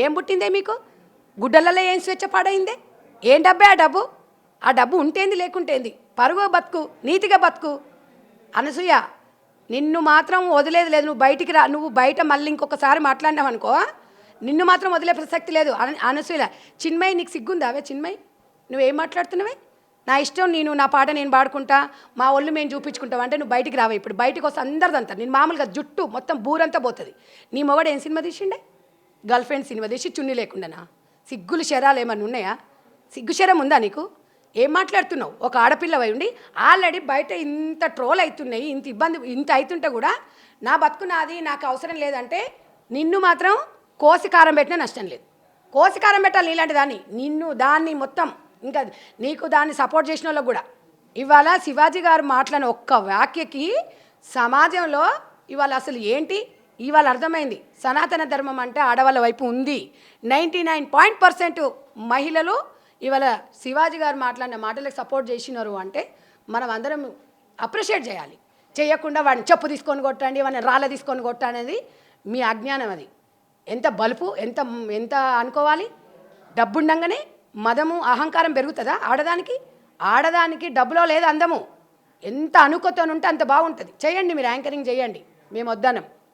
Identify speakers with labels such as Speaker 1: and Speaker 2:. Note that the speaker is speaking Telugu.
Speaker 1: ఏం పుట్టిందే మీకు? గుడ్డలలో ఏం స్వేచ్ఛ పాడైందే? ఏం డబ్బే ఆ డబ్బు? ఆ డబ్బు ఉంటేంది లేకుంటేంది? పరుగు బతుకు, నీతిగా బతుకు. అనసూయ, నిన్ను మాత్రం వదిలేది లేదు. నువ్వు బయటికి రా. నువ్వు బయట మళ్ళీ ఇంకొకసారి మాట్లాడినావు అనుకో, నిన్ను మాత్రం వదిలే ప్రసక్తి లేదు. అనసూయ, చిన్మయి నీకు సిగ్గుందా? అవే చిన్మయి, నువ్వేం మాట్లాడుతున్నావే? నా ఇష్టం, నేను నా పాట నేను పాడుకుంటా, మా ఒళ్ళు మేము చూపించుకుంటాం అంటే నువ్వు బయటికి రావే. ఇప్పుడు బయటికి వస్తే అందరిదంతా నేను మామూలుగా జుట్టు మొత్తం బూరంతా పోతుంది. నీ మొగడు ఏం సినిమా తీసిండే? గర్ల్ ఫ్రెండ్ సినిమా తీసి చున్నీ లేకుండానా? సిగ్గులు శరాలు ఏమన్నా ఉన్నాయా? సిగ్గు శరం ఉందా నీకు? ఏం మాట్లాడుతున్నావు? ఒక ఆడపిల్లవై ఉండి ఆల్రెడీ బయట ఇంత ట్రోల్ అవుతున్నాయి, ఇంత ఇబ్బంది ఇంత అవుతుంటే కూడా నా బతుకు నాది, నాకు అవసరం లేదంటే నిన్ను మాత్రం కోసి కారం పెట్టినా నష్టం లేదు. కోసి కారం పెట్టాలి నీలాంటి దాన్ని. నిన్ను దాన్ని మొత్తం ఇంకా నీకు దాన్ని సపోర్ట్ చేసిన వాళ్ళకు కూడా ఇవాళ శివాజీ గారు మాట్లాడిన ఒక్క వ్యాఖ్యకి సమాజంలో ఇవాళ అసలు ఏంటి ఇవాళ అర్థమైంది. సనాతన ధర్మం అంటే ఆడవాళ్ళ వైపు ఉంది. 99% మహిళలు ఇవాళ శివాజీ గారు మాట్లాడిన మాటలకు సపోర్ట్ చేసినారు అంటే మనం అందరం అప్రిషియేట్ చేయాలి. చేయకుండా వాడిని చెప్పు తీసుకొని కొట్టండి, వాడిని రాళ్ళ తీసుకొని కొట్టనేది మీ అజ్ఞానం. అది ఎంత బలుపు, ఎంత ఎంత అనుకోవాలి. డబ్బు ఉండంగానే మదము అహంకారం పెరుగుతుందా ఆడదానికి? ఆడదానికి డబ్బులో లేదు అందము. ఎంత అనుకోతోనుంటే అంత బాగుంటుంది. చేయండి, మీరు యాంకరింగ్ చేయండి, మేము వద్దనం.